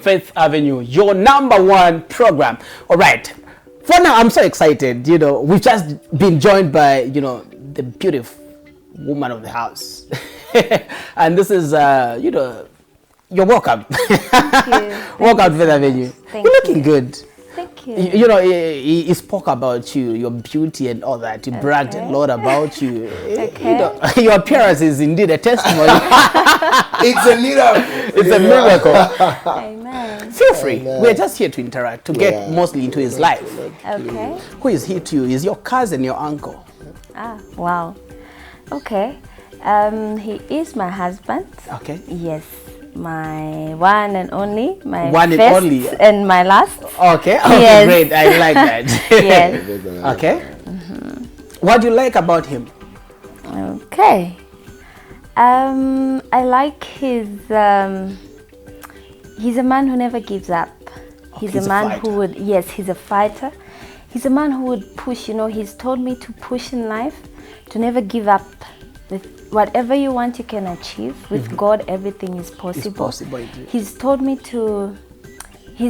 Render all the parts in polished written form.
Fifth Avenue, your number one program. All right. For now, I'm so excited. We've just been joined by, the beautiful woman of the house. And this is, you're welcome. Thank you. Welcome to Fifth Avenue. You're looking good. Thank you. He spoke about you, your beauty and all that. He bragged a lot about you. Okay. Your appearance is indeed a testimony. It's a miracle. It's a miracle. Amen. Feel free. Amen. We're just here to interact, to get mostly into his life. Okay. Who is he to you? Is your cousin, your uncle? Ah, wow. Okay. He is my husband. Okay. Yes. My one and only. My One and first only. and my last. Okay. Yes. Great. I like that. Yes. Okay. What do you like about him? Okay. I like his. He's a man who never gives up. He's he's a a man fighter. who would. Yes, he's a fighter. He's a man who would push. He's told me to push in life, to never give up. With whatever you want, you can achieve. With God, everything is possible. It's possible, indeed. He's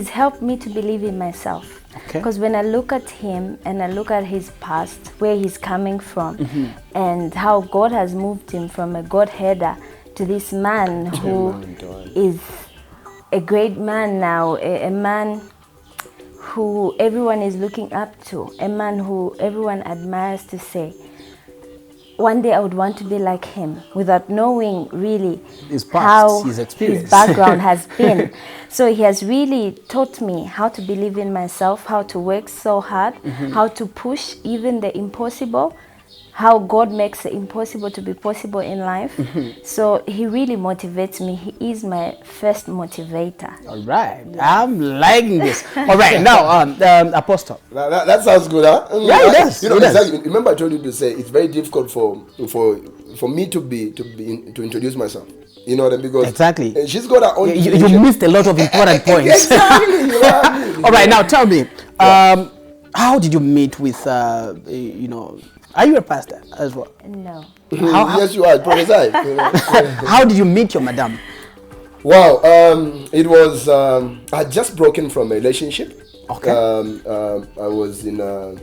helped me to believe in myself. Okay. Because when I look at him and I look at his past, where he's coming from, and how God has moved him from a God-header to this man who is a great man now, a man who everyone is looking up to, a man who everyone admires to say, one day I would want to be like him, without knowing really His past, how his experience. his background has been. So he has really taught me how to believe in myself, how to work so hard, how to push even the impossible, how God makes the impossible to be possible in life. So he really motivates me. He is my first motivator. All right. I'm liking this. All right. Now, Apostle. That sounds good, huh? Yeah, it does. It does. Exactly. Remember, I told you to say it's very difficult for me to introduce myself. You know what I mean? Because Exactly. she's got her own. You missed a lot of important points. Exactly. You know what I mean? All right. Now, tell me, how did you meet with, are you a pastor as well? No. Yes, you are. Prophesy. How did you meet your madam? Wow. It was. I had just broken from a relationship. Okay. I was in a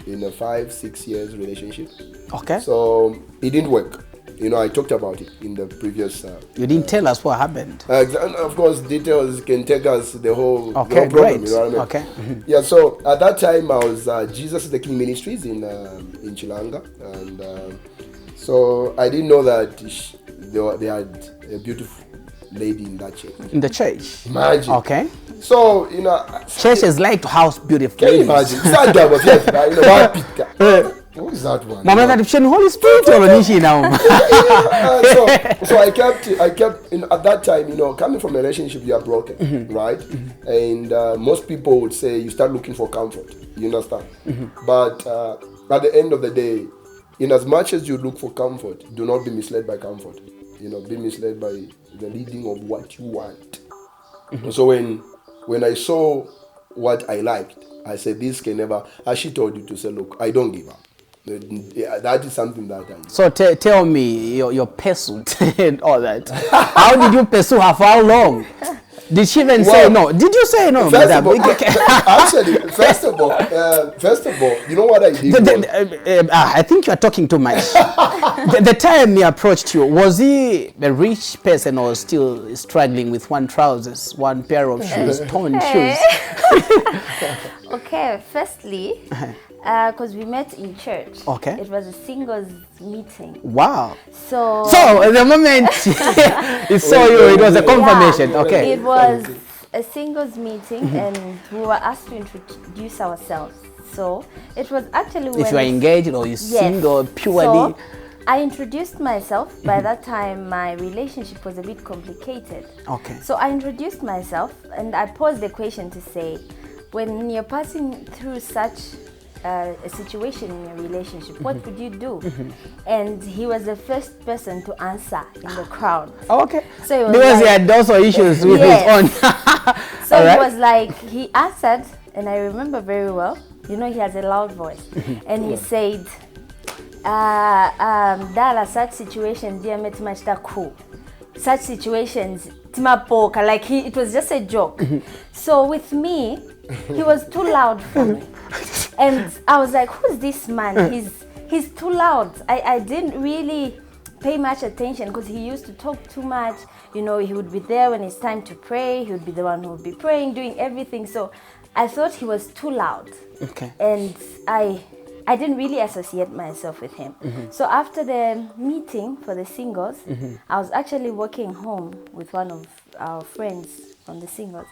5-6 years relationship. Okay. So it didn't work. I talked about it in the previous. You didn't tell us what happened. Of course, details can take us the whole, Okay, problem. great. You know what I mean? Okay. Yeah. So at that time, I was Jesus is the King Ministries in Chilanga, and so I didn't know that they had a beautiful lady in that church. In the church. Imagine. Okay. So Churches like to house beautiful can you ladies. imagine? Stand up, yes, Who is that one? Mama, that the Holy Spirit or Nishi now. So I kept at that time, coming from a relationship, you are broken, right? And most people would say you start looking for comfort. You understand? But at the end of the day, in as much as you look for comfort, do not be misled by comfort. Be misled by the leading of what you want. So when I saw what I liked, I said, this can never. As she told you to say, look, I don't give up. That is something that I. So tell me your pursuit and all that. How did you pursue her for how long? Did she even say no? Did you say no, madam? Actually, first of all, you know what I did? I think you are talking too much. The time he approached you, was he a rich person or still struggling with one trousers, one pair of shoes, torn shoes? Okay, firstly, because we met in church. Okay. It was a singles meeting. Wow. So the moment he saw you, it was a confirmation. Yeah, Okay. it was a singles meeting, and we were asked to introduce ourselves. So it was actually when If you are engaged or you single purely. So I introduced myself. By that time, my relationship was a bit complicated. Okay. So I introduced myself, and I posed the question to say, when you're passing through such a situation in your relationship, what would you do? And he was the first person to answer in the crowd. Oh, okay. So it was because he like, had also issues with his own. So All it right. was like, he answered, and I remember very well, he has a loud voice. And he said, Dala, such situations, dear, met much that cool. Such situations Timapoka, like it was just a joke. So with me, he was too loud for me. And I was like, who's this man? He's too loud. I didn't really pay much attention because he used to talk too much. You know, he would be there when it's time to pray. He would be the one who would be praying, doing everything. So I thought he was too loud. Okay. And I didn't really associate myself with him. So after the meeting for the singles, I was actually walking home with one of our friends from the singles.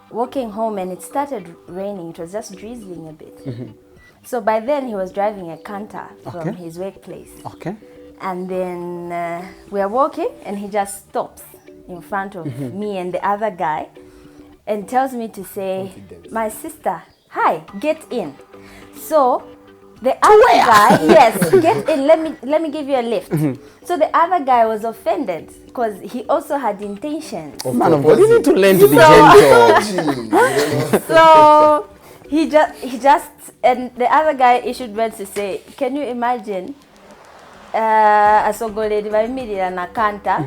Walking home and it started raining. It was just drizzling a bit. So by then he was driving a canter from his workplace. Okay. And then we are walking and he just stops in front of me and the other guy and tells me to say, my sister, hi, get in. So the other guy, yes, get in, let me give you a lift. So the other guy was offended because he also had intentions. Man of God, you need to learn to be gentle. So he just, and the other issue issued words to say, can you imagine asogoledi vaimirira na kanta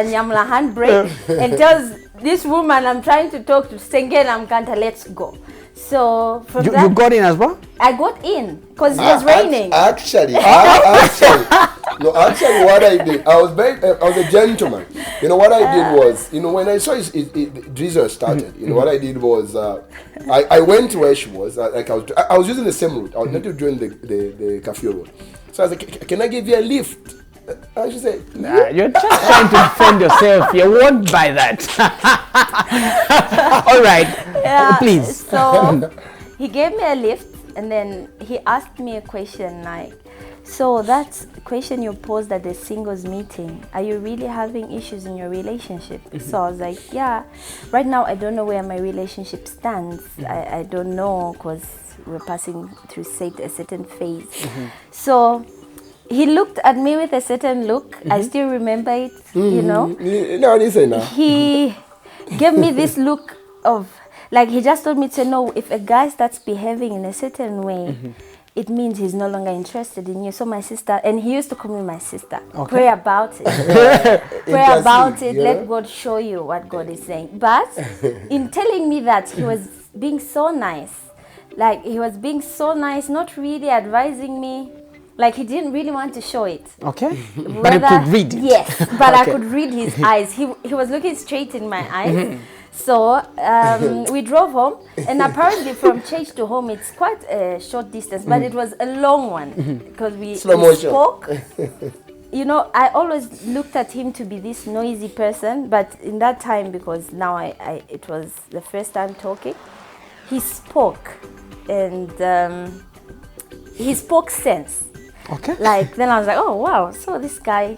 nyamla handbrake and tells this woman I'm trying to talk to sengena mkanta, let's go. So from you got in as well? I got in because it was raining. Actually, what I did, I was a gentleman. You know what I did was, you know, when I saw drizzle started, you know what I did was, I went to where she was. I was using the same route. I was not doing the curfew road. So I was like, can I give you a lift? And she said, nah, you're just trying to defend yourself. You won't buy that. All right, please. So he gave me a lift and then he asked me a question like, so that question you posed at the singles meeting, are you really having issues in your relationship? So I was like, yeah, right now I don't know where my relationship stands. I don't know because we're passing through a certain phase. So he looked at me with a certain look. I still remember it, you know. No, listen now. He gave me this look of, like, he just told me to know if a guy starts behaving in a certain way, it means he's no longer interested in you. So my sister, and he used to call me my sister, pray about it. Pray about it. Let God show you what God is saying. But in telling me that, he was being so nice. Like, he was being so nice, not really advising me. Like, he didn't really want to show it. Okay. But you could read it. Yes, but I could read his eyes. He was looking straight in my eyes. So we drove home, and apparently from church to home, it's quite a short distance, but it was a long one because we spoke. You know, I always looked at him to be this noisy person, but in that time, because now it was the first time talking, he spoke, and he spoke sense. Okay. Like, then I was like, oh wow, so this guy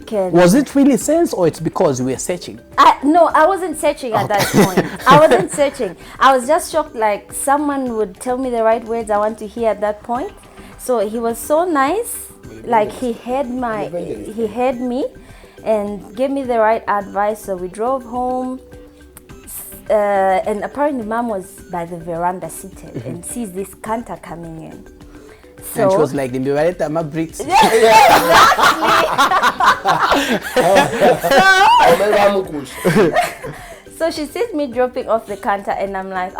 can... Was it really sense, or it's because we were searching? No, I wasn't searching at that point. I wasn't searching. I was just shocked, like someone would tell me the right words I want to hear at that point. So he was so nice, like he heard me and gave me the right advice. So we drove home, and apparently mom was by the veranda seated and sees this canter coming in. So, and she was like, "The bricks." So she sees me dropping off the canter, and I'm like,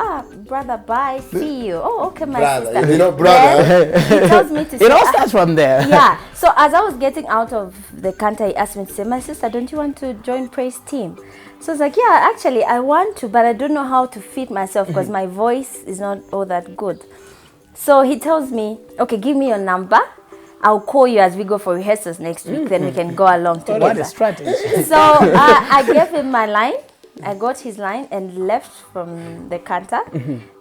brother, bye, see you. Oh, okay, my sister. You know, brother. Then he tells me to say, it all starts from there. Yeah. So as I was getting out of the canter, he asked me to say, my sister, don't you want to join praise team? So I was like, yeah, actually, I want to, but I don't know how to fit myself because my voice is not all that good. So he tells me, okay, give me your number. I'll call you as we go for rehearsals next week. Then we can go along together. What a strategy. So I gave him my line. I got his line and left from the canter.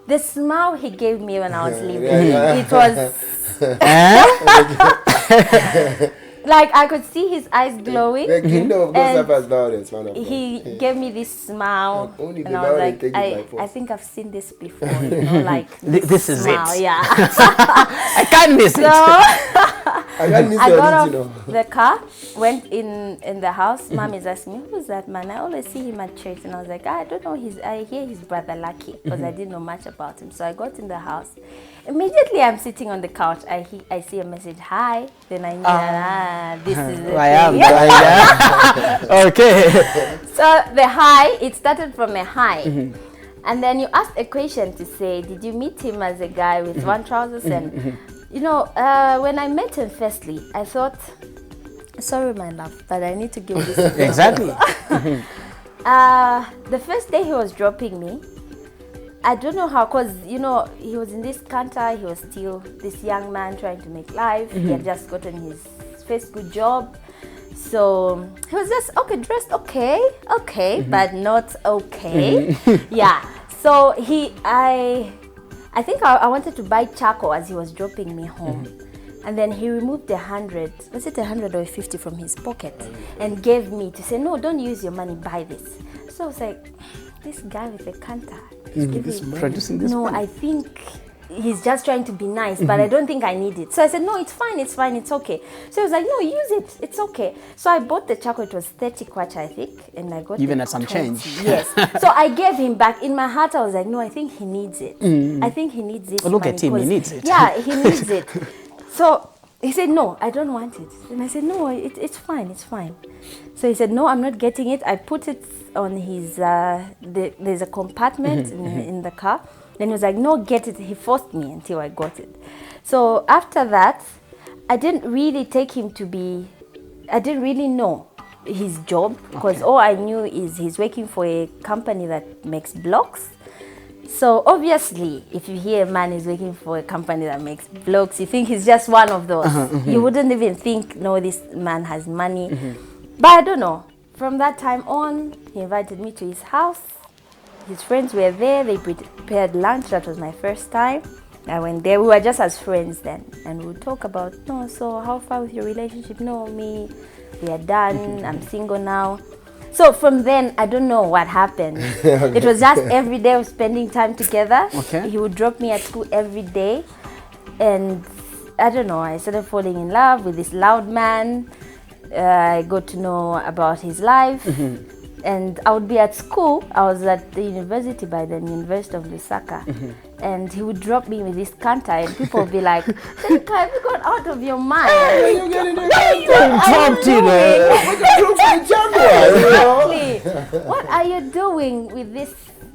The smile he gave me when I was leaving, it was... like, I could see his eyes glowing. The kingdom of God suffers violence, man of God. He gave me this smile. And I was like, I think I've seen this before, you know, like... this is smile, it. Yeah. I can't miss it. I got off the car, went in the house. Mom is asking me, who's that man? I always see him at church. And I was like, I don't know. I hear his brother Lucky, because I didn't know much about him. So I got in the house. Immediately, I'm sitting on the couch. I see a message, hi. Then I knew, this is the thing. Okay. So the high, it started from a high. And then you asked a question to say, did you meet him as a guy with one trousers? And, you know, when I met him firstly, I thought, sorry, my love, but I need to give this. Exactly. The first day he was dropping me, I don't know how, because, you know, he was in this canter, he was still this young man trying to make life. He had just gotten his first good job. So he was just, okay, dressed okay, but not okay. Yeah. So I think I wanted to buy charcoal as he was dropping me home. And then he removed 100, was it 100 or 50 from his pocket and gave me to say, no, don't use your money, buy this. So I was like, this guy with a canter. Producing this no, money. I think he's just trying to be nice, but I don't think I need it. So I said, no, it's fine, it's okay. So he was like, no, use it, it's okay. So I bought the charcoal, it was 30 kwacha, I think, and I got Even it at some 20. change. Yes. So I gave him back. In my heart, I was like, no, I think he needs it. I think he needs this. Oh, look money at him, he 'cause- needs it. Yeah, he needs it. So he said, no, I don't want it. And I said, no, it's fine, it's fine. So he said, no, I'm not getting it. I put it on his, there's a compartment in the car. Then he was like, no, get it. He forced me until I got it. So after that, I didn't really take him to be, I didn't really know his job, because all I knew is he's working for a company that makes blocks. So obviously, if you hear a man is working for a company that makes blocks, you think he's just one of those. You wouldn't even think, no, this man has money. But I don't know. From that time on, he invited me to his house. His friends were there. They prepared lunch. That was my first time. I went there. We were just as friends then. And we would talk about, no, so how far with your relationship? No, we are done. I'm single now. So from then, I don't know what happened. It was just every day of spending time together. Okay. He would drop me at school every day. And I don't know, I started falling in love with this loud man. I got to know about his life. And I would be at school. I was at the university by then, University of Lusaka. And he would drop me with this canter, and people would be like, Cheta, have you gone out of your mind? You're getting it. Dropped in Exactly. What are you doing with this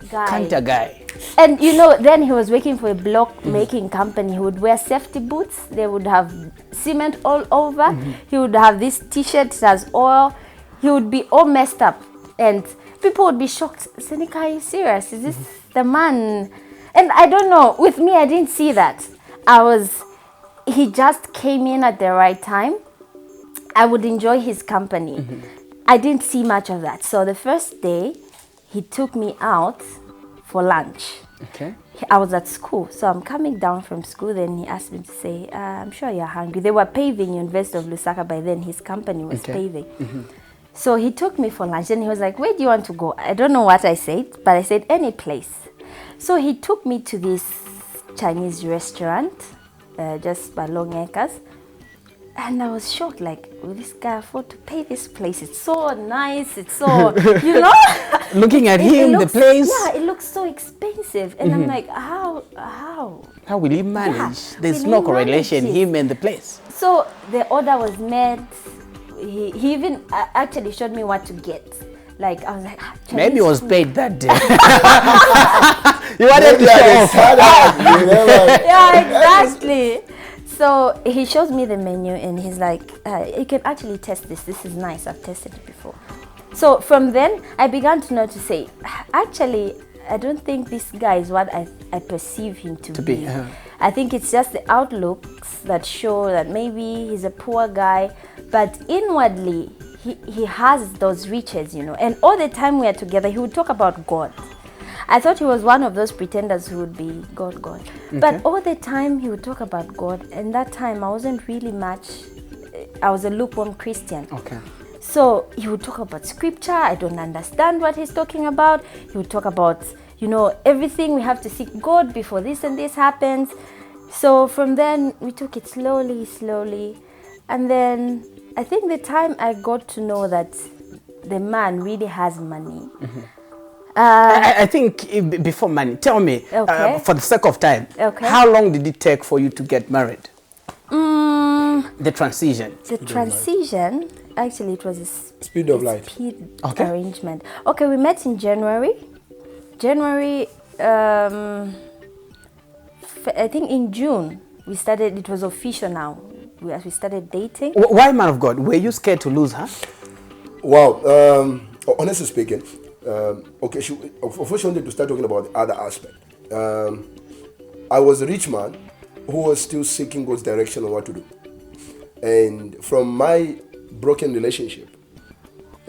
guy? Canter guy. And you know, then he was working for a block making company. He would wear safety boots. They would have cement all over. He would have this t-shirt that has oil. He would be all messed up. And people would be shocked. Senika, are you serious? Is this the man? And I don't know. With me, I didn't see that. He just came in at the right time. I would enjoy his company. I didn't see much of that. So the first day, he took me out for lunch. Okay. I was at school, so I'm coming down from school. Then he asked me to say, I'm sure you're hungry. They were paving University of Lusaka by then. His company was paving. So he took me for lunch. Then he was like, where do you want to go? I don't know what I said, but I said, any place. So he took me to this Chinese restaurant, just by Long Acres. And I was shocked, like, will this guy afford to pay this place? It's so nice. It's so, you know. Looking at him, looks, the place. Yeah, it looks so expensive. And I'm like, how? How will he manage? Yeah, There's will no he correlation, manage it? him and the place. So the order was made. He even actually showed me what to get. Like, I was like, Maybe he was food. paid that day. You wanted to show off. Yeah, exactly. So he shows me the menu and he's like, you can actually test this. This is nice. I've tested it before. So from then, I began to know to say, actually, I don't think this guy is what I perceive him to be. I think it's just the outlooks that show that maybe he's a poor guy, but inwardly, he has those riches, you know. And all the time we are together, he would talk about God. I thought he was one of those pretenders who would be God. Okay. But all the time he would talk about God. And that time I wasn't really much, I was a lukewarm Christian. Okay. So he would talk about scripture. I don't understand what he's talking about. He would talk about, you know, everything. We have to seek God before this and this happens. So from then we took it slowly. And then I think the time I got to know that the man really has money. I think before money, tell me, for the sake of time, how long did it take for you to get married? The transition. The transition, actually it was Speed of light. speed Okay. arrangement. Okay, we met in January. I think in June we started. It was official now. We started dating. Why, man of God? Were you scared to lose her? Wow. Honestly speaking, okay, she wanted to start talking about the other aspect. I was a rich man who was still seeking God's direction on what to do. And from my broken relationship,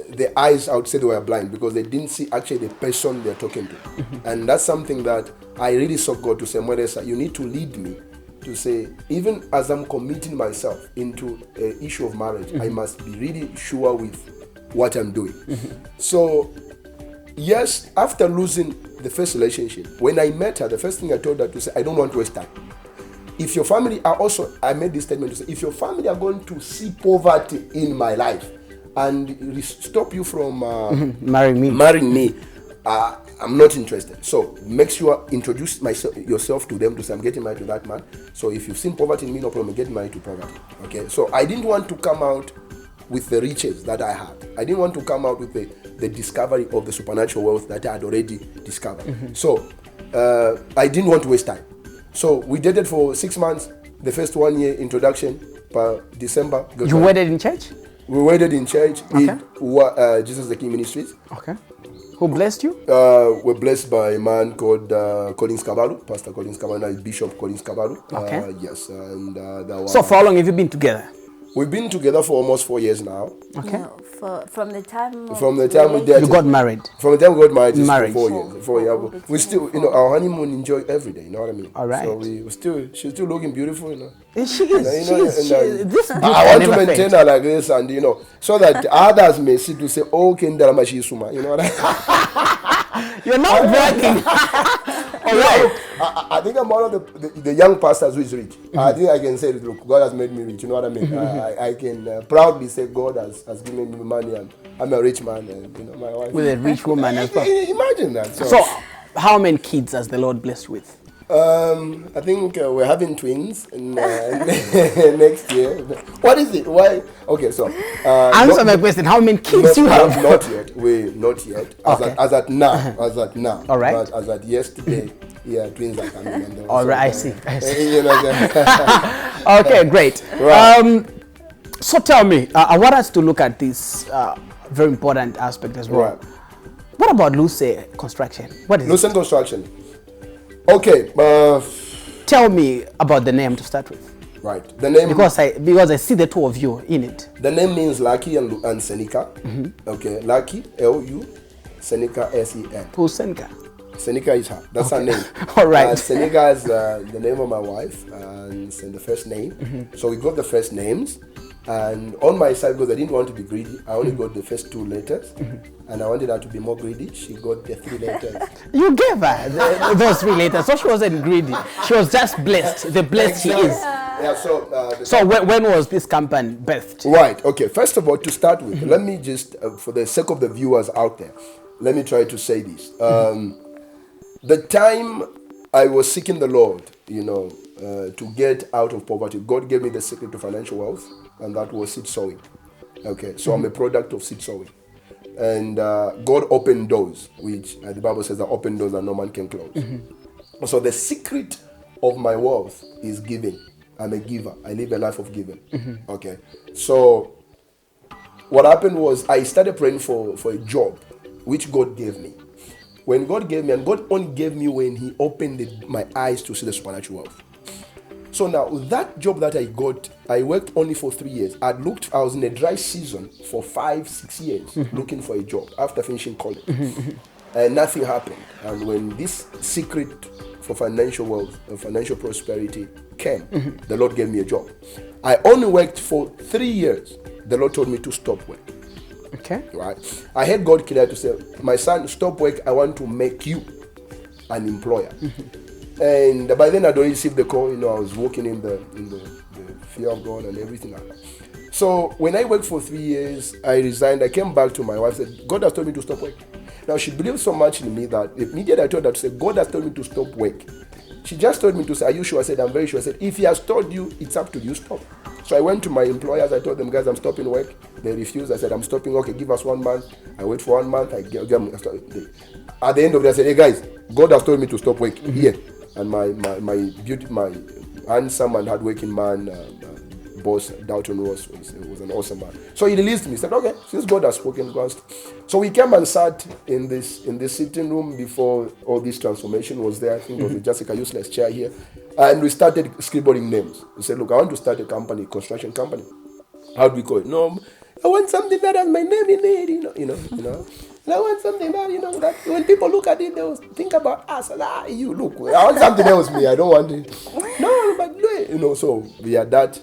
the eyes, I would say, they were blind because they didn't see actually the person they're talking to. And that's something that I really sought God to say, Modesta, you need to lead me to say, even as I'm committing myself into an issue of marriage, I must be really sure with what I'm doing. So, yes, after losing the first relationship, when I met her, the first thing I told her to say, I don't want to waste time. If your family are also, I made this statement to say, if your family are going to see poverty in my life and stop you from marrying me, I'm not interested. So make sure introduce yourself to them to say, I'm getting married to that man. So if you've seen poverty in me, no problem, get married to poverty. Okay. So I didn't want to come out with the riches that I had. I didn't want to come out with the discovery of the supernatural wealth that I had already discovered. So I didn't want to waste time. So we dated for 6 months. The first 1 year introduction per December. You wedded in church? We wedded in church. Okay. In Jesus the King Ministries. Okay. Who blessed you? We're blessed by a man called Collins Kabalu, Pastor Collins Kabalu, Bishop Collins Kabalu. Okay. Yes, and that was. So for how long have you been together? We've been together for almost 4 years now. Okay. No, from the time. From the time we dated. You got married? From the time we got married, it's Married. 4 years. 4 years. We still, our honeymoon enjoy every day. You know what I mean? All right. So she's still looking beautiful. She is. She is. This beauty I want to never maintain fades. her like this, and so that others may see to say, "Oh, Kendala Suma." You know what I mean? You're not bragging. All right. I think I'm one of the young pastors who is rich. I think I can say, look, God has made me rich. You know what I mean? I can proudly say God has given me money, and I'm a rich man, and my wife With a rich woman as well. Imagine that. So, how many kids has the Lord blessed with? I think we're having twins next year. What is it? Why? Okay, so Answer my question. How many kids you have? Not yet. Not yet. Okay. As at now. All right. But as at yesterday, twins are coming. And All right, I see. You know, Okay, great. Right. So tell me, I want us to look at this very important aspect as well. Right. What about Luce Construction? What is it? Lucent Construction. Okay. Tell me about the name to start with. Right. The name. Because I see the two of you in it. The name means Lucky and Seneca. Okay. Lucky, L-U, Seneca, S-E-N. Who's Seneca? Seneca is her. That's her name. All right. Seneca is the name of my wife and the first name. So we got the first names. And on my side, because I didn't want to be greedy, I only got the first 2 letters. And I wanted her to be more greedy. She got the 3 letters. You gave her those 3 letters, so she wasn't greedy. She was just blessed. The blessed she is. Yeah, So when was this company birthed? Right. Okay. First of all, to start with, let me just, for the sake of the viewers out there, let me try to say this. The time I was seeking the Lord, to get out of poverty, God gave me the secret to financial wealth, and that was seed sowing. Okay. So I'm a product of seed sowing. And God opened doors, which the Bible says that open doors that no man can close. So the secret of my wealth is giving. I'm a giver. I live a life of giving. Okay. So what happened was I started praying for a job, which God gave me. When God gave me, and God only gave me when He opened my eyes to see the supernatural wealth. So now that job that I got, I worked only for 3 years. I was in a dry season for 5-6 years looking for a job after finishing college. And nothing happened. And when this secret for financial wealth and financial prosperity came, the Lord gave me a job. I only worked for 3 years. The Lord told me to stop work. Okay. Right. I heard God clear to say, my son, stop work. I want to make you an employer. And by then I'd already received the call. I was walking in the fear of God and everything like that. So when I worked for 3 years, I resigned. I came back to my wife and said, God has told me to stop work. Now she believed so much in me that immediately I told her to say, God has told me to stop work. She just told me to say, are you sure? I said, I'm very sure. I said, if he has told you, it's up to you, stop. So I went to my employers. I told them, guys, I'm stopping work. They refused. I said, I'm stopping. Okay, give us 1 month. I wait for 1 month. At the end of the day, I said, hey guys, God has told me to stop work here. And my handsome and hardworking man, boss Dalton was an awesome man. So he released me. He said, okay, since God has spoken, God. So we came and sat in this sitting room before all this transformation was there. I think it was just a useless chair here. And we started scribbling names. We said, look, I want to start a company, construction company. How do we call it? No, I want something that has my name in it, you know. And I want something that, that when people look at it, they'll think about us. You look. I want something else, me. I don't want it. No, but do it. So we had that.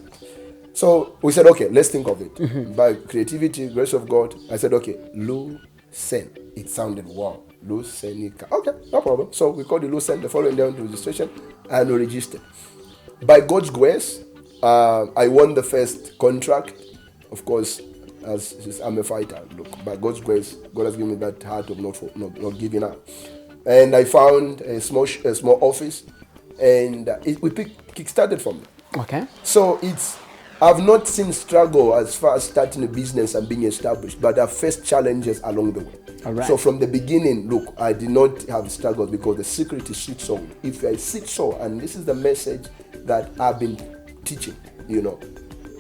So we said, okay, let's think of it. By creativity, grace of God, I said, okay, Lucen. It sounded wow. Lucenica. Okay, no problem. So we called it Lucen. The following day on registration and we registered. By God's grace, I won the first contract. Of course, as I'm a fighter. Look, by God's grace, God has given me that heart of not giving up. And I found a small office, and we kick-started from there. Okay. So I've not seen struggle as far as starting a business and being established, but I've faced challenges along the way. All right. So from the beginning, look, I did not have struggles because the secret is seed sowing. If I seed sow, and this is the message that I've been teaching,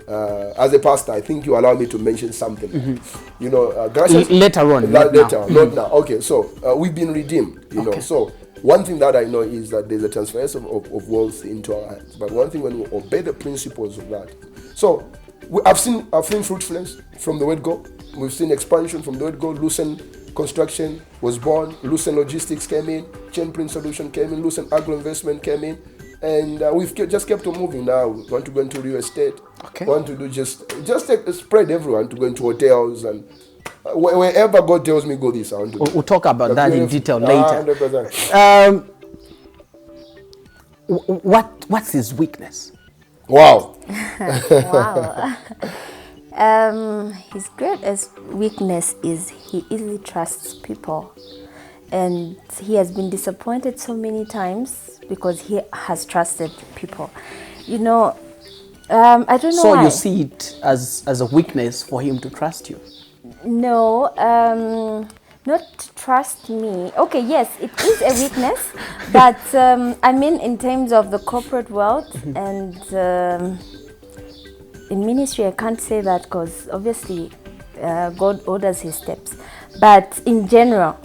as a pastor, I think you allow me to mention something. Later on. Not now. Okay, so we've been redeemed, Okay. So one thing that I know is that there's a transference of wealth into our hands. But one thing, when we obey the principles of that. So I've seen fruitfulness from the word go. We've seen expansion from the word go. Lucen Construction was born. Lucen Logistics came in. Chain Print Solution came in. Lucen Agro Investment came in. And we've just kept on moving now. We want to go into real estate. Okay. Want to do just spread everyone to go into hotels and wherever God tells me go this. I want to We'll talk about that in detail later. 100%. What's his weakness? Wow. Wow. His greatest weakness is he easily trusts people. And he has been disappointed so many times because he has trusted people. I don't know So why. you see it as a weakness for him to trust you? No, not to trust me. Okay, yes, it is a weakness, but I mean in terms of the corporate world and in ministry, I can't say that because obviously God orders his steps. But in general,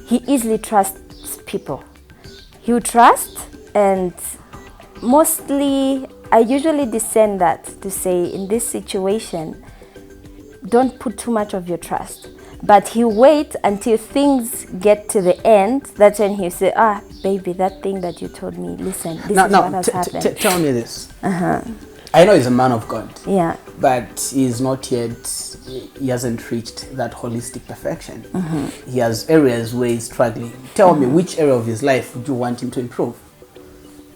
he easily trusts people. He will trust, and mostly I usually discern that to say in this situation, don't put too much of your trust. But he'll wait until things get to the end. That's when he'll say, baby, that thing that you told me, listen, this is what has happened. Tell me this. I know he's a man of God. Yeah. But he's not yet, he hasn't reached that holistic perfection. He has areas where he's struggling. Tell me, which area of his life would you want him to improve?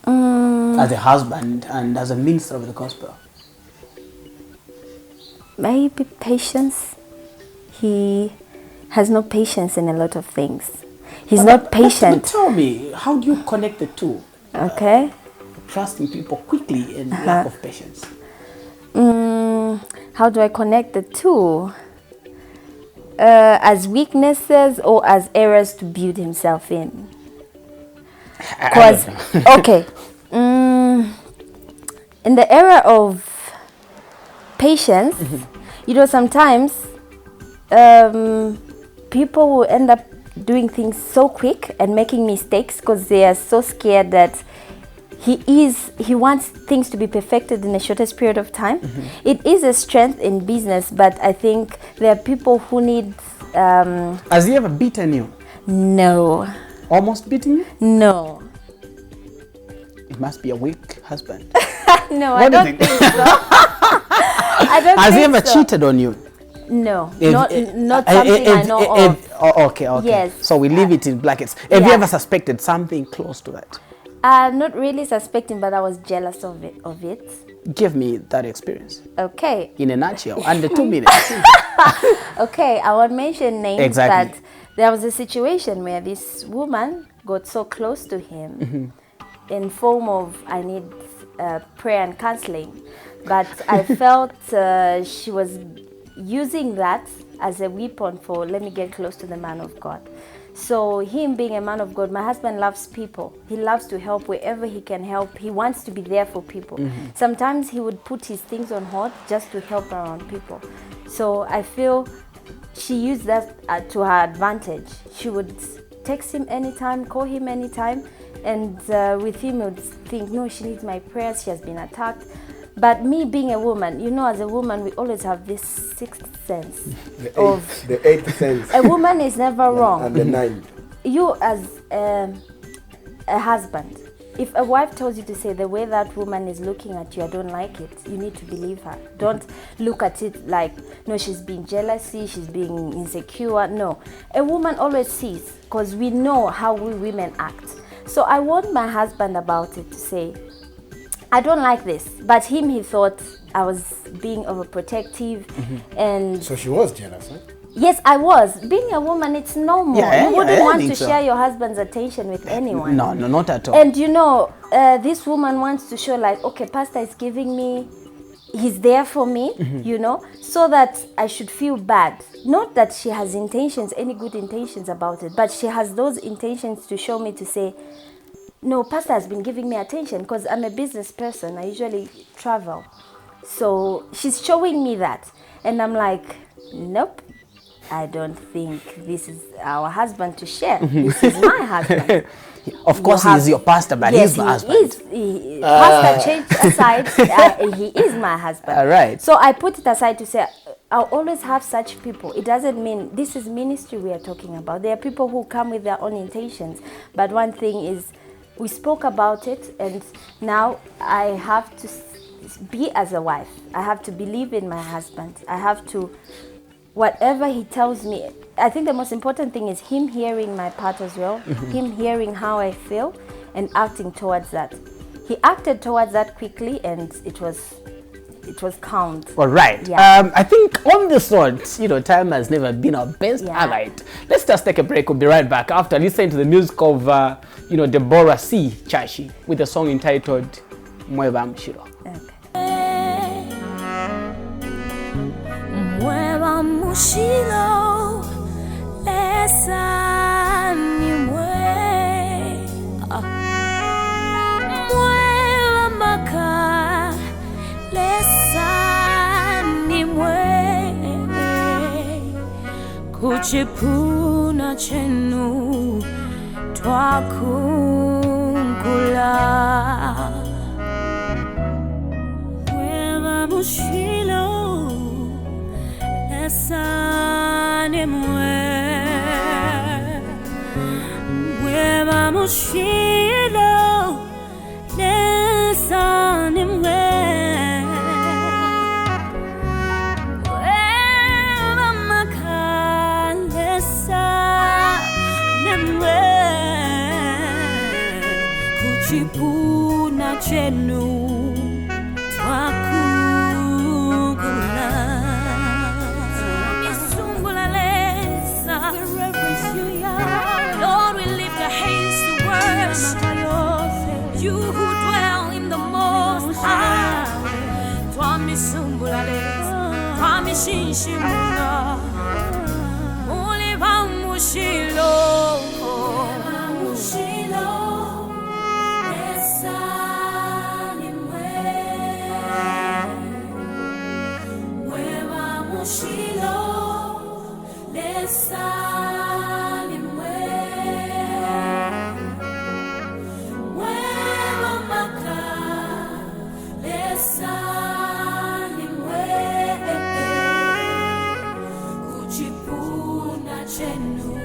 As a husband and as a minister of the gospel? Maybe patience. He has no patience in a lot of things. He's not patient. But tell me, how do you connect the two? Okay. Trusting people quickly and lack of patience. How do I connect the two? As weaknesses or as areas to build himself in? Because, okay, in the era of patience, sometimes people will end up doing things so quick and making mistakes because they are so scared that he wants things to be perfected in the shortest period of time. It is a strength in business, but I think there are people who need... Has he ever beaten you? No. Almost beaten you? No. It must be a weak husband. No, I don't think so. I don't Has he think ever so. cheated on you? No, not something I know of. Okay. Yes. So we leave it in brackets. Have you ever suspected something close to that? Not really suspecting, but I was jealous of it. Give me that experience. Okay. In a nutshell, under 2 minutes. Okay, I won't mention names, Exactly. but there was a situation where this woman got so close to him, in form of I need prayer and counseling, but I felt she was using that as a weapon for let me get close to the man of God. So him being a man of God, my husband loves people. He loves to help wherever he can help. He wants to be there for people. Sometimes he would put his things on hold just to help around people. So I feel she used that to her advantage. She would text him anytime, call him anytime, and with him would think, no, she needs my prayers, she has been attacked. But me being a woman, you know, as a woman, we always have this sixth sense. The eighth sense. A woman is never wrong. And the ninth. You as a husband, if a wife tells you to say the way that woman is looking at you, I don't like it, you need to believe her. Don't look at it like, no, she's being jealousy, she's being insecure. No, a woman always sees, because we know how we women act. So I warned my husband about it to say, I don't like this. But him, he thought I was being overprotective. And So she was jealous, huh? yes, I was. Being a woman, it's normal. Yeah, you wouldn't I want think to so. share your husband's attention with anyone. No, not at all. And you know, this woman wants to show like, okay, pastor is giving me, he's there for me, you know, so that I should feel bad. Not that she has intentions, any good intentions about it, but she has those intentions to show me, to say, no, pastor has been giving me attention, because I'm a business person. I usually travel. So she's showing me that. And I'm like, nope, I don't think this is our husband to share. This is my husband. Of course, You have- he's your pastor, but yes, he's my he husband. is. Pastor changed aside. He is my husband. All right. So I put it aside to say, I'll always have such people. It doesn't mean this is ministry we are talking about. There are people who come with their own intentions. But one thing is, we spoke about it, and now I have to be as a wife. I have to believe in my husband. I have to, whatever he tells me, I think the most important thing is him hearing my part as well, him hearing how I feel and acting towards that. He acted towards that quickly, and it was calm. All right. Yeah. I think on this one, you know, time has never been our best ally. Let's just take a break. We'll be right back after listening to the music of, you know, Deborah C. Chashi with the song entitled Mweba Mshiro. Mweba Mshiro, lesa ni mwe. Mweba maka, lesa ni mwe. Kuchipuna chenu twakungula. Mweba Mshiro, lesa ni mwe. Mweba Mshiro, lesa ni mwe. Mweba maka, lesa ni mwe. Kuchipuna chenu twakungula. Misumbula lesa, we reverence you, Yah. Lord, we lift our hands to worship you who dwell in the Most High. Twamisumbula lesa, twamishinshimula. Mweba Mshiro. Kuchipuna chenu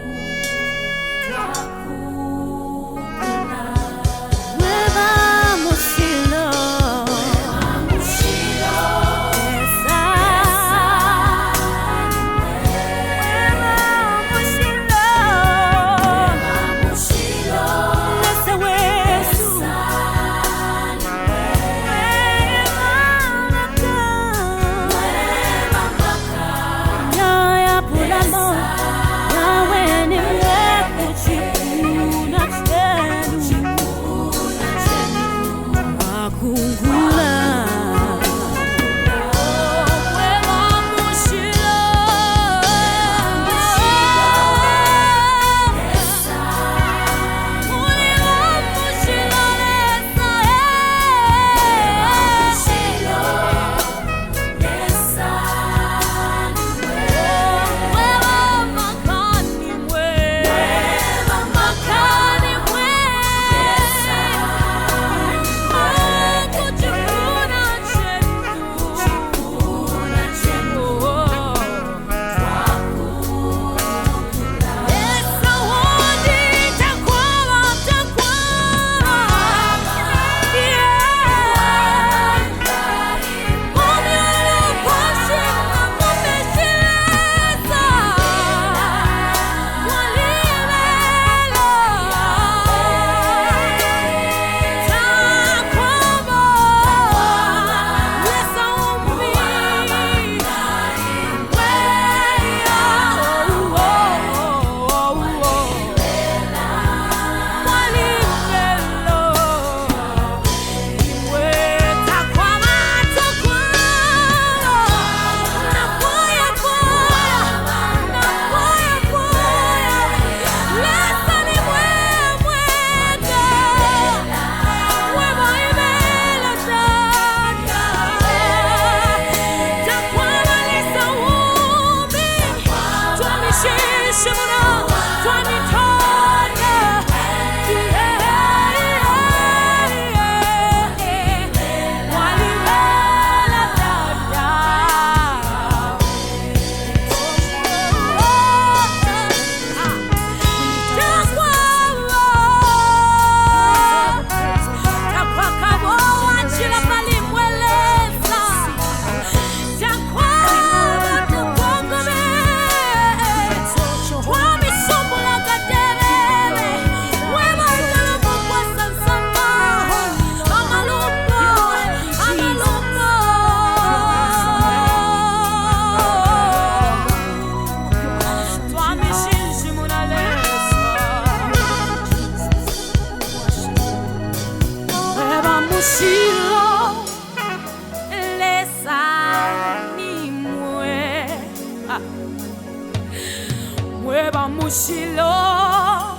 Shilo,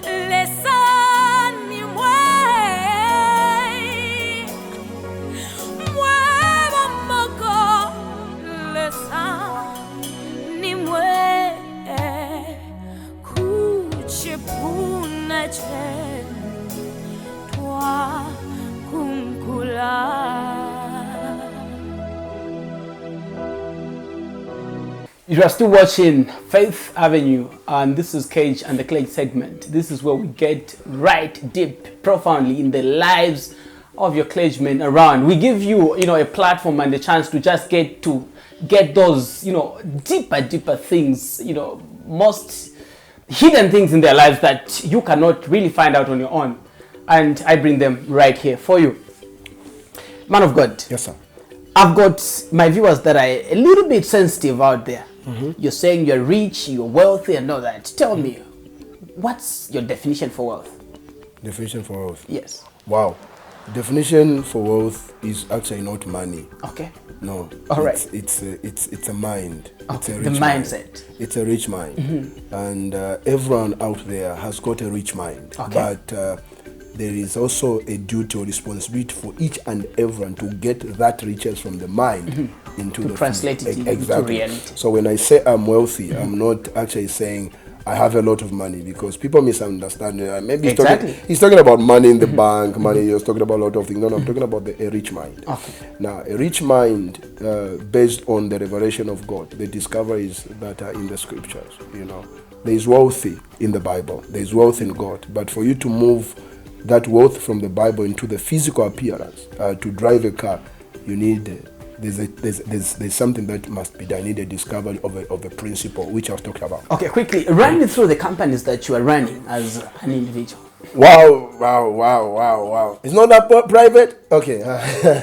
listen me way. Mwe moko, listen me way. Kuchipuna chen, twa kunkula. You are still watching Faith Avenue, and this is Cage and the Cage segment. This is where we get right deep, profoundly in the lives of your clergymen around. We give you, a platform and a chance to just get those, deeper things, most hidden things in their lives that you cannot really find out on your own. And I bring them right here for you. Man of God. Yes, sir. I've got my viewers that are a little bit sensitive out there. You're saying you're rich, you're wealthy and all that. Tell me, what's your definition for wealth? Definition for wealth? Yes. Wow. Definition for wealth is actually not money. Okay. No. All right. It's a mind. Okay. It's a The rich mindset. Mind. It's a rich mind. And everyone out there has got a rich mind. Okay. But there is also a duty or responsibility for each and everyone to get that riches from the mind into To the translate it into exactly. reality. So when I say I'm wealthy, I'm not actually saying I have a lot of money, because people misunderstand. Maybe he's talking about money in the bank, money. He's talking about a lot of things. No, I'm talking about a rich mind. Okay. Now, a rich mind, based on the revelation of God, the discoveries that are in the scriptures. There is wealthy in the Bible. There is wealth in God. But for you to move that wealth from the Bible into the physical appearance, to drive a car, you need. There's something that must be done. I need a discovery of a principle, which I was talking about. Okay, quickly, run me through the companies that you are running as an individual. Wow. It's not that private? Okay.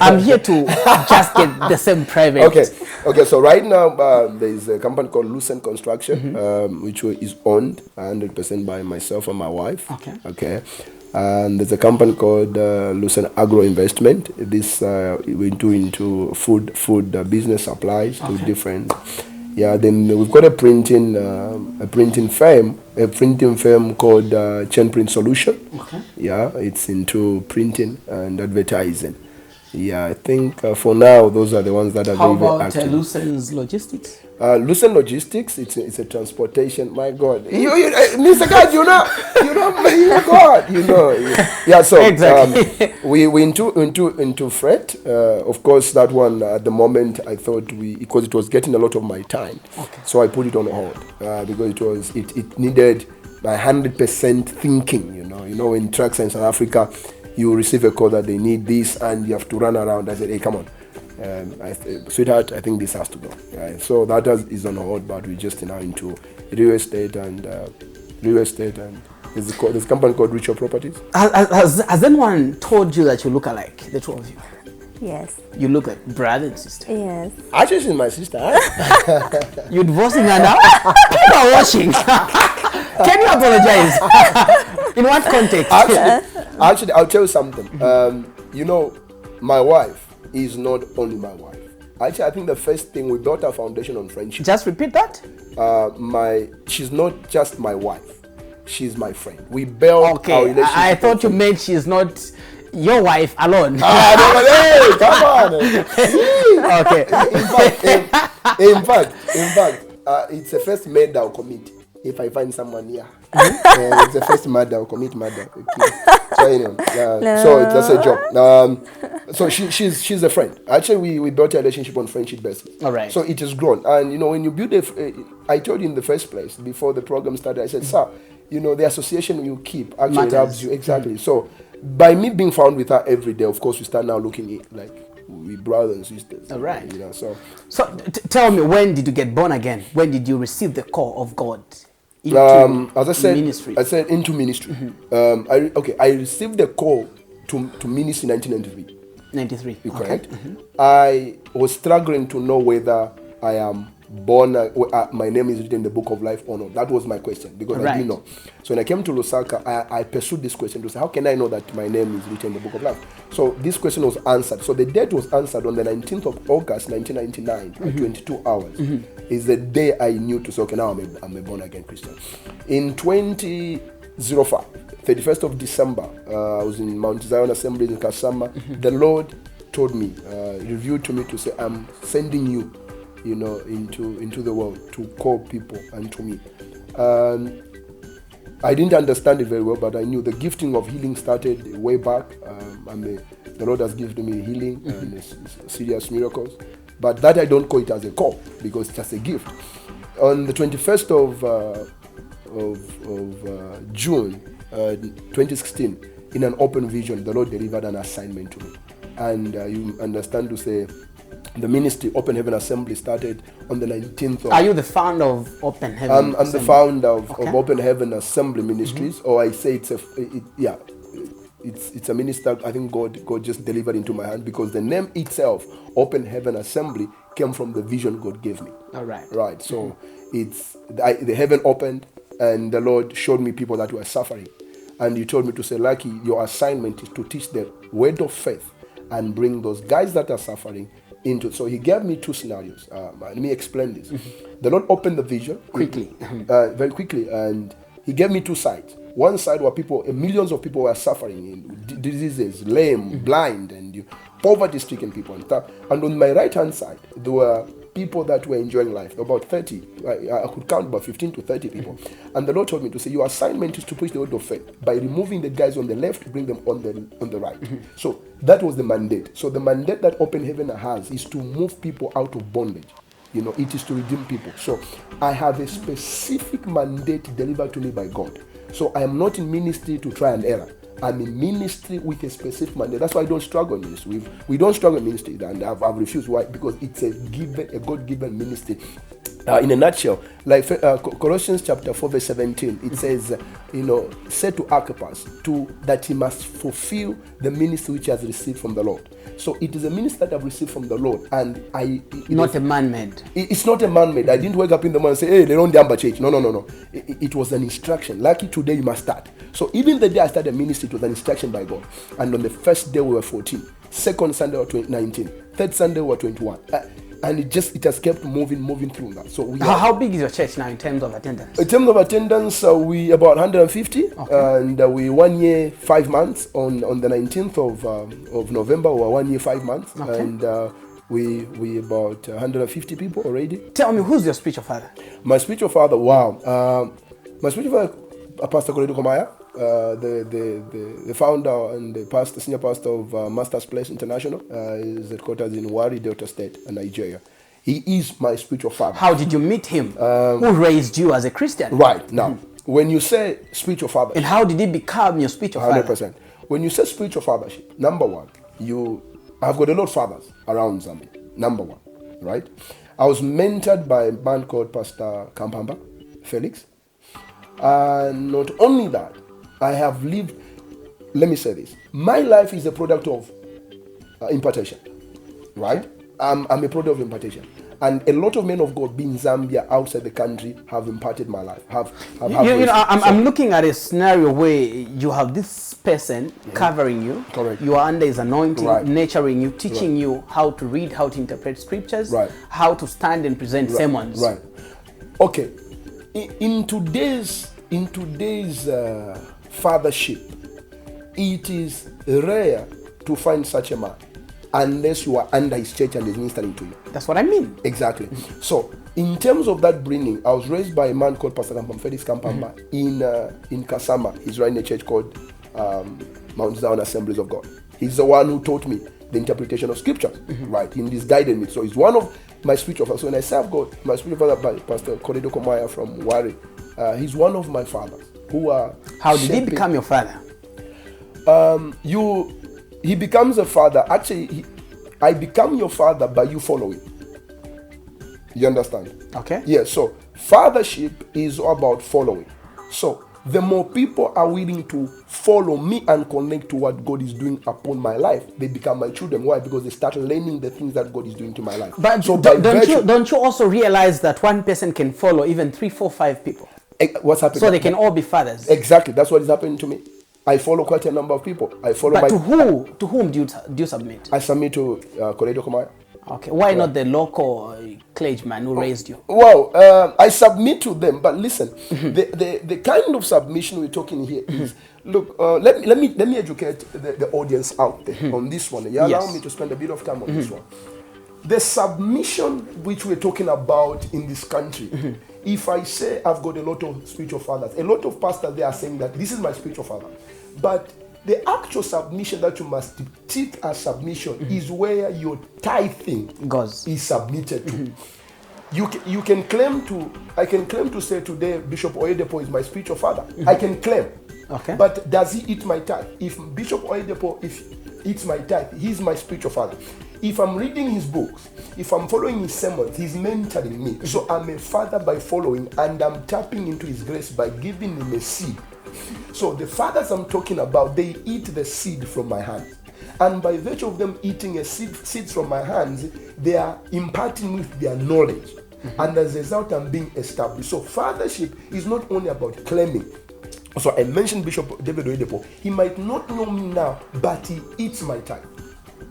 I'm here to just get the same private. Okay, so right now there's a company called Lucent Construction, which is owned 100% by myself and my wife. Okay. And there's a company called Lucent Agro Investment. This we do into food business supplies to different. Yeah. Then we've got a printing firm called Chain Print Solution. Okay. Yeah, it's into printing and advertising. Yeah, I think for now those are the ones that are How very about active. Lucent's Logistics? Lucent Logistics, it's a transportation. My God, Mr. God, Yeah, so exactly. we into freight. Of course, that one at the moment I thought because it was getting a lot of my time, so I put it on hold because it needed my 100% thinking. In trucks in South Africa, you receive a call that they need this and you have to run around. I said, hey, come on. Sweetheart, I think this has to go. Right? So that is on hold, but we're just now into real estate and there's a company called Richest Properties. Has anyone told you that you look alike, the two of you? Yes. You look like brother and sister. Yes. Actually, she's my sister. You're divorcing her now? People are watching. Can you apologize? In what context? Actually, I'll tell you something. My wife is not only my wife. Actually, I think the first thing, we built our foundation on friendship. Just repeat that. She's not just my wife. She's my friend. We built our relationship. I thought you meant she's not your wife alone. Hey, come on. Okay. In fact, it's the first murder I'll commit if I find someone here. It's the first murder I'll commit murder. Okay. So anyway, so that's a joke. So she's a friend. Actually, we built a relationship on friendship basis. All right. So it has grown, and when you build I told you in the first place before the program started, I said, sir, the association you keep actually helps you exactly. So by me being found with her every day, of course, we start now looking at like we brothers and sisters. All right. So tell me, when did you get born again? When did you receive the call of God? As I said, ministry. I said into ministry. I received the call to ministry in 1993. 93. Correct. I was struggling to know whether I am born, my name is written in the book of life or not? That was my question, because I didn't know. So when I came to Lusaka, I pursued this question to say, how can I know that my name is written in the book of life? So this question was answered. So the date was answered on the 19th of August 1999 at 22 hours. Is the day I knew to say, okay, now I'm a born again Christian. In 2005, 31st of December, I was in Mount Zion Assembly in Kasama. The Lord told me, revealed to me to say, I'm sending you, into the world to call people unto me. I didn't understand it very well, but I knew the gifting of healing started way back. The Lord has given me healing and serious miracles, but that I don't call it as a call, because it's just a gift. On the 21st of June 2016, in an open vision, the Lord delivered an assignment to me. And you understand to say, the ministry, Open Heaven Assembly, started on the 19th of... Are you the founder of Open Heaven I'm the founder of Open Heaven Assembly Ministries, or I say it's a minister. I think God just delivered into my hand, because the name itself, Open Heaven Assembly, came from the vision God gave me. All right. Right. So it's the heaven opened, and the Lord showed me people that were suffering, and He told me to say, Lucky, your assignment is to teach the word of faith and bring those guys that are suffering into. So He gave me two scenarios. Let me explain this. The Lord opened the vision Quickly. Very quickly, and He gave me two sides. One side where millions of people were suffering in diseases, lame, blind, and poverty-stricken people and stuff. And on my right-hand side, there were people that were enjoying life, about 30. I could count about 15 to 30 people. And the Lord told me to say, your assignment is to preach the word of faith by removing the guys on the left, bring them on the right. So that was the mandate. So the mandate that Open Heaven has is to move people out of bondage. It is to redeem people. So I have a specific mandate delivered to me by God. So I am not in ministry to try and error. I'm in ministry with a specific mandate. That's why I don't struggle in this. We don't struggle in ministry, and I've refused. Why? Because it's a God-given ministry. In a nutshell, like Colossians chapter 4 verse 17, it says, said to Archippus that he must fulfill the ministry which he has received from the Lord. So it is a ministry that I've received from the Lord, and not a man-made. It's not a man-made. I didn't wake up in the morning and say, hey, they don't Zambia church. No. It was an instruction. Lucky today you must start. So even the day I started ministry, it was an instruction by God. And on the first day we were 14, second Sunday we were 19, third Sunday we were 21. And it has kept moving through that. So how big is your church now in terms of attendance? In terms of attendance, we about 150, and we 1 year 5 months. On the 19th of November, we were 1 year 5 months, and we about 150 people already. Tell me, who's your spiritual father? My spiritual father, wow, my spiritual father, Pastor Koredo Komaya, the founder and the senior pastor of Master's Place International, is headquarters in Wari, Delta State, Nigeria. He is my spiritual father. How did you meet him? Who raised you as a Christian? Right. Now, when you say spiritual father... And how did he become your spiritual father? 100%. When you say spiritual fathership, number one, I've got a lot of fathers around Zambia. Number one, right? I was mentored by a man called Pastor Kampamba, Felix. And not only that, I have lived, let me say this, my life is a product of impartation, right? I'm a product of impartation. And a lot of men of God being Zambia, outside the country, have imparted my life. I'm looking at a scenario where you have this person covering you. Correct. You are under his anointing, Right. nurturing you, teaching you how to read, how to interpret scriptures, Right. how to stand and present sermons. Right. Okay. In today's fathership, it is rare to find such a man unless you are under his church and he's ministering to you. That's what I mean. Exactly. So, in terms of that bringing, I was raised by a man called Pastor Kampamba, Felix Kampamba, in Kasama. He's running a church called Mount Zion Assemblies of God. He's the one who taught me the interpretation of scriptures, right? He's guided me. So, he's one of my spiritual fathers. So, when I serve God, my spiritual father, Pastor Koredo Komaya from Wari, he's one of my fathers who are... How did he become your father? He becomes a father. Actually, I become your father by you following. You understand? Okay. Yeah, so fathership is about following. So the more people are willing to follow me and connect to what God is doing upon my life. They become my children. Why? Because they start learning the things that God is doing to my life. But so don't you also realize that one person can follow even 3, 4, 5 people? What's happening? So they can all be fathers. Exactly. That's what is happening to me. I follow quite a number of people. I follow. But to whom do you submit? I submit to Koredo Komaya. Okay. Why not the local clergyman who raised you? Well, I submit to them. But listen, the kind of submission we're talking here is, look, let me educate the audience out there on this one. You allow me to spend a bit of time on this one. The submission which we're talking about in this country, if I say I've got a lot of spiritual fathers, a lot of pastors, they are saying that this is my spiritual father. But the actual submission that you must take as submission is where your tithing is submitted to. You can claim to, I can claim to say today Bishop Oyedepo is my spiritual father. I can claim. Okay. But does he eat my tithe? If Bishop Oyedepo eats my tithe, he's my spiritual father. If I'm reading his books, if I'm following his sermons, he's mentoring me. So I'm a father by following, and I'm tapping into his grace by giving him a seed. So the fathers I'm talking about, they eat the seed from my hands. And by virtue of them eating a seeds from my hands, they are imparting with their knowledge. And as a result, I'm being established. So fathership is not only about claiming. So I mentioned Bishop David Oyedepo. He might not know me now, but he eats my tithe.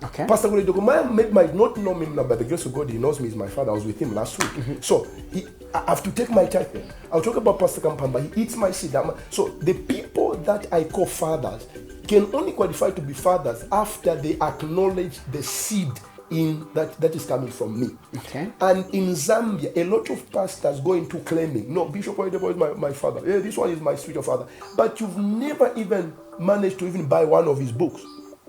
Okay. Pastor Koredo might not know me now, but the grace of God, he knows me as my father. I was with him last week. So I have to take my tithe there. I'll talk about Pastor Kampamba. He eats my seed. So the people that I call fathers can only qualify to be fathers after they acknowledge the seed in that is coming from me. Okay. And in Zambia, a lot of pastors go into claiming, no, Bishop Oyedepo is my father. Yeah, this one is my spiritual father. But you've never even managed to even buy one of his books.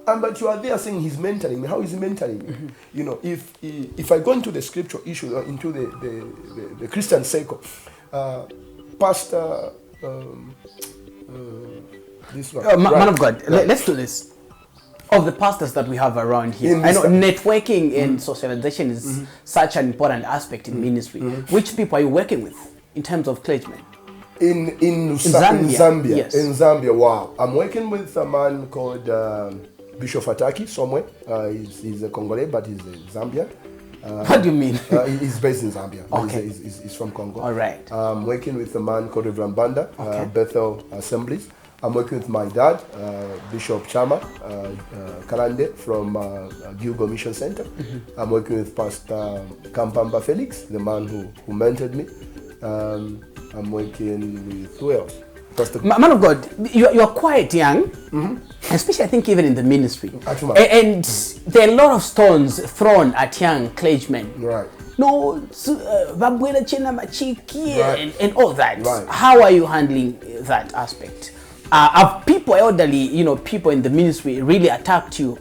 But you are there saying he's mentoring me. How is he mentoring me? You know, if I go into the scripture issue, into the Christian circle, Pastor, this one. Man of God, let's do this. Of the pastors that we have around here, I know networking and socialization is such an important aspect in ministry. Which people are you working with in terms of clergymen? In Zambia. Yes. In Zambia, wow. I'm working with a man called Bishop Fataki somewhere. He's a Congolese, but he's a Zambian. What do you mean? He's based in Zambia. Okay. He's from Congo. All right. I'm working with a man called Reverend Banda, Okay. Bethel Assemblies. I'm working with my dad, Bishop Chama Kalande from Gilgo Mission Center. I'm working with Pastor Kampamba Felix, the man who mentored me. I'm working with who else? Man of God, you're quite young, especially I think even in the ministry. And there are a lot of stones thrown at young clergymen. Right. No, Babwela Chena Machiki and all that. Right. How are you handling that aspect? Have people, elderly, people in the ministry really attacked you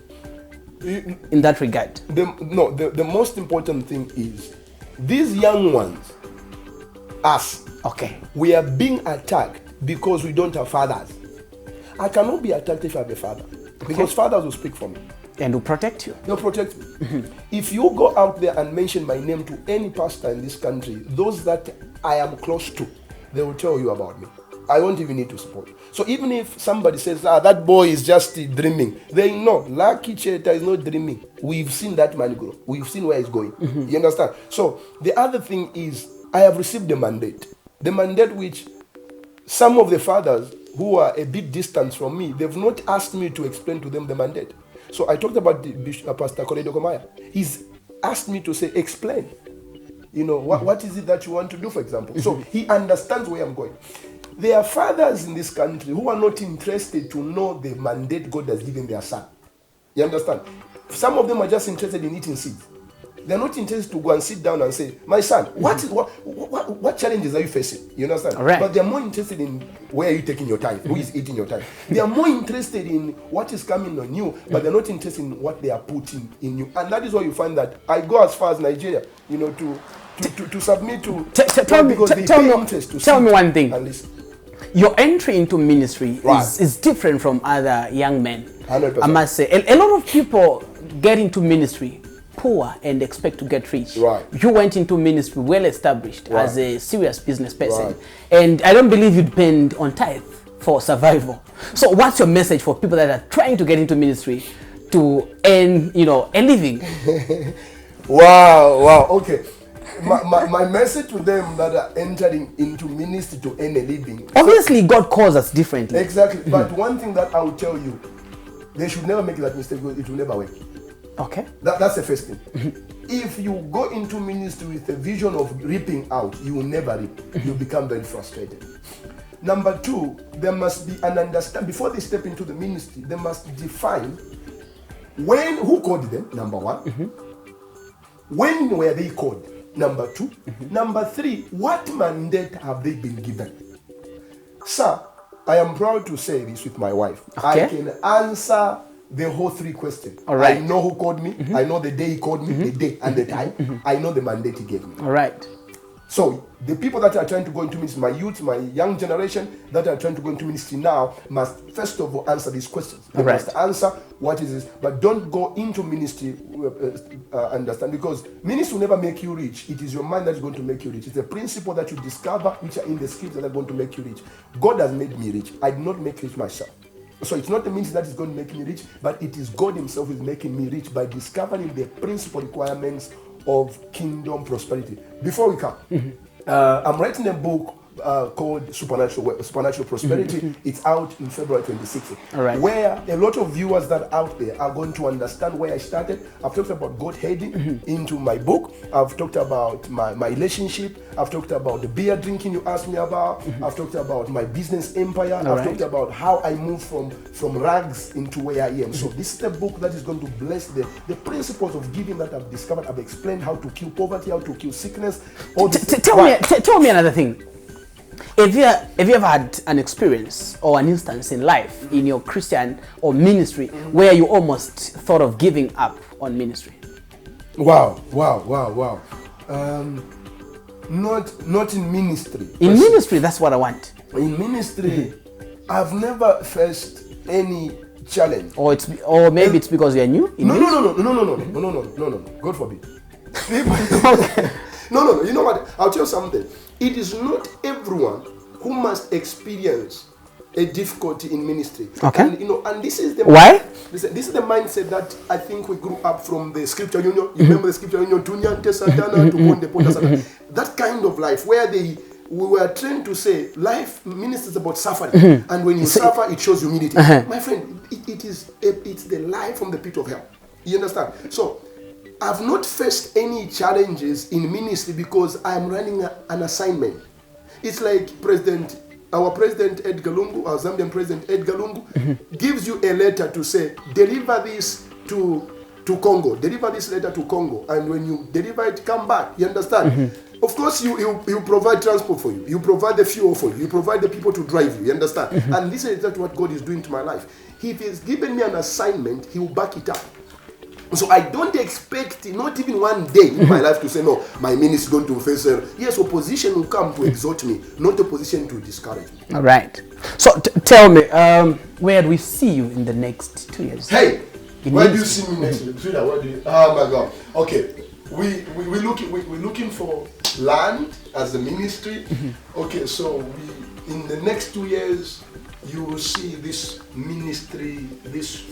in that regard? The most important thing is these young ones, us, we are being attacked because we don't have fathers. I cannot be attacked if I have a father, because fathers will speak for me. And will protect you. They'll protect me. If you go out there and mention my name to any pastor in this country, those that I am close to, they will tell you about me. I won't even need to support. So even if somebody says, that boy is just dreaming, they know, Lucky Cheta is not dreaming. We've seen that man grow. We've seen where he's going. You understand? So the other thing is, I have received the mandate. The mandate which some of the fathers who are a bit distant from me, they've not asked me to explain to them the mandate. So I talked about Pastor Koredo Komaya. He's asked me to say, explain. What is it that you want to do, for example? So he understands where I'm going. There are fathers in this country who are not interested to know the mandate God has given their son. You understand? Some of them are just interested in eating seeds. They're not interested to go and sit down and say, my son, what challenges are you facing? You understand? Right. But they're more interested in where are you taking your time, who is eating your time. They are more interested in what is coming on you, but they're not interested in what they are putting in you. And that is why you find that I go as far as Nigeria, to submit to. Tell me one thing. And listen. Your entry into ministry is different from other young men. 100%. I must say, a lot of people get into ministry poor and expect to get rich. Right. You went into ministry well established as a serious business person. Right. And I don't believe you depend on tithe for survival. So what's your message for people that are trying to get into ministry to earn, a living? Wow. Okay. My message to them that are entering into ministry to earn a living. Obviously, God calls us differently. Exactly. But one thing that I'll tell you, they should never make that mistake because it will never work. Okay. That's the first thing. If you go into ministry with a vision of reaping out, you will never reap. You become very frustrated. Number two, there must be an understanding. Before they step into the ministry, they must define who called them, number one. When were they called? Number two. Number three, what mandate have they been given? Sir, I am proud to say this with my wife. Okay. I can answer the whole three questions. All right. I know who called me. I know the day he called me, the day and the time. I know the mandate he gave me. All right. So the people that are trying to go into ministry, my youth, my young generation that are trying to go into ministry now must first of all answer these questions. They Right. must answer what is this, but don't go into ministry understand, because ministry will never make you rich. It is your mind that is going to make you rich. It's a principle that you discover which are in the scripts that are going to make you rich. God has made me rich. I did not make rich myself. So it's not the ministry that is going to make me rich, but it is God himself who is making me rich by discovering the principal requirements of kingdom prosperity. Before we come, I'm writing a book called Supernatural Prosperity. It's out in February 26th. All right. Where a lot of viewers that are out there are going to understand where I started. I've talked about God heading into my book. I've talked about my relationship. I've talked about the beer drinking you asked me about. I've talked about my business empire. I've right. talked about how I moved from rags into where I am. So this is the book that is going to bless the principles of giving that I've discovered. I've explained how to kill poverty, how to kill sickness. All these things. Tell me another thing. Have you ever had an experience or an instance in life, in your Christian or ministry, where you almost thought of giving up on ministry? Wow. Not in ministry. In ministry, that's what I want. In ministry, I've never faced any challenge. Or maybe it's because you're new in ministry? No. God forbid. No. You know what? I'll tell you something. It is not everyone who must experience a difficulty in ministry. Okay. And this is the Why? This is the mindset that I think we grew up from the scripture union. You remember the scripture union, Tunyante Satana to Ponde Ponda Satana. That kind of life where we were trained to say life ministry is about suffering, and when you suffer, it shows humility. My friend, it's the life from the pit of hell. You understand? So I've not faced any challenges in ministry because I'm running an assignment. It's like our President Edgar Lungu, our Zambian President Edgar Lungu, gives you a letter to say, deliver this to Congo, deliver this letter to Congo, and when you deliver it, come back. You understand? Of course, you provide transport for you, you provide the fuel for you, you provide the people to drive you. You understand? And this is exactly what God is doing to my life. If He's given me an assignment, He will back it up. So I don't expect, not even one day in my life, to say, no, my ministry is going to face yes, opposition will come to exhort me, not opposition to discourage me. All right. So tell me, where do we see you in the next 2 years? Hey, where do you see me next year? Oh my God. Okay, we're looking for land as a ministry. Okay, so in the next 2 years, you will see this ministry, this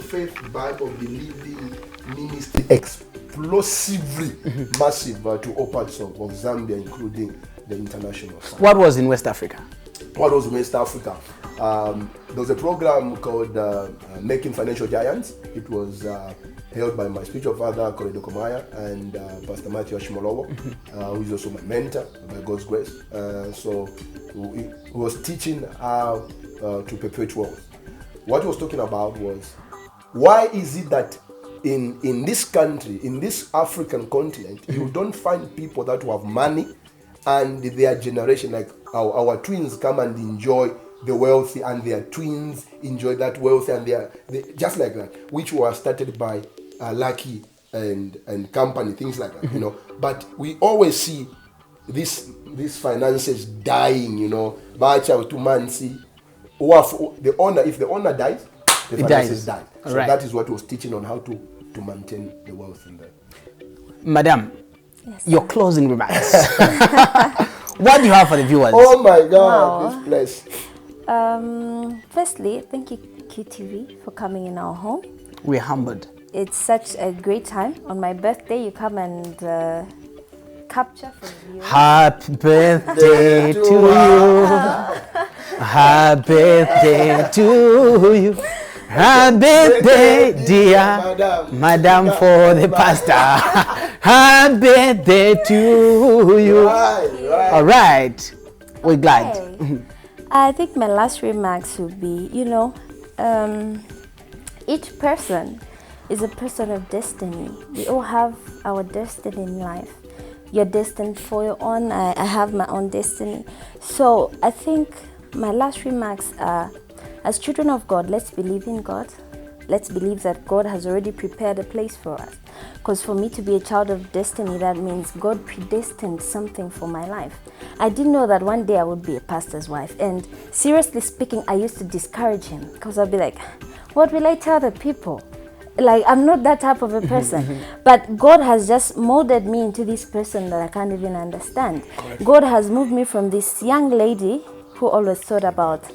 faith Bible believing ministry explosively massive to all parts of Zambia, including the international side. What was in West Africa? What was in West Africa? There was a program called Making Financial Giants. It was held by my spiritual father, Koredo Komaya, and Pastor Matthew Ashimolowo, who is also my mentor, by God's grace. So he was teaching how to perpetuate wealth. What he was talking about was, why is it that in this country, in this African continent, you don't find people that have money and their generation, like our twins come and enjoy the wealthy, and their twins enjoy that wealth, and they just like that, which were started by Lucky and company, things like that, But we always see these finances dying, Bacha 2 months. If the owner dies, the finances die. So that is what was teaching on how to to maintain the wealth in there. Madam, Yes, your closing remarks. What do you have for the viewers? Oh my God, Wow. this place. Firstly, thank you, QTV, for coming in our home. We're humbled. It's such a great time. On my birthday, you come and capture for the viewers. Happy birthday to you. Happy birthday to you. Happy birthday, dear Madam for the pastor. Happy birthday to you. Right. All right. We're glad. Okay. I think my last remarks would be, each person is a person of destiny. We all have our destiny in life. You're destined for your own. I have my own destiny. So I think my last remarks are, as children of God, let's believe in God. Let's believe that God has already prepared a place for us. Because for me to be a child of destiny, that means God predestined something for my life. I didn't know that one day I would be a pastor's wife. And seriously speaking, I used to discourage him because I'd be like, what will I tell the people? Like, I'm not that type of a person. But God has just molded me into this person that I can't even understand. God has moved me from this young lady who always thought about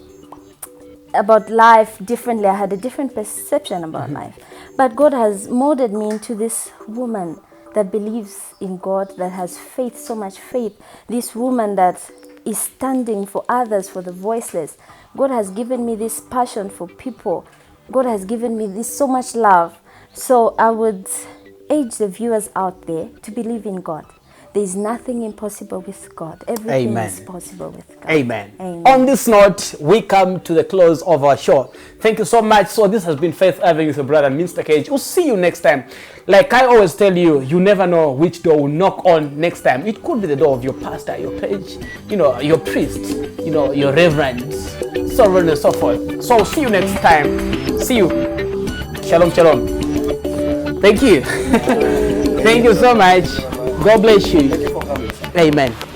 life differently. I had a different perception about life. But God has molded me into this woman that believes in God, that has faith, so much faith. This woman that is standing for others, for the voiceless. God has given me this passion for people. God has given me this so much love. So I would urge the viewers out there to believe in God. There is nothing impossible with God. Everything Amen. is possible with God. Amen. Amen. On this note, we come to the close of our show. Thank you so much. So this has been Faith Having with your brother, Mr. Cage. We'll see you next time. Like I always tell you, you never know which door will knock on next time. It could be the door of your pastor, your page, your priest, your reverend, so on and so forth. So see you next time. See you. Shalom, shalom. Thank you. Thank you so much. God bless you. Thank you for coming. Amen.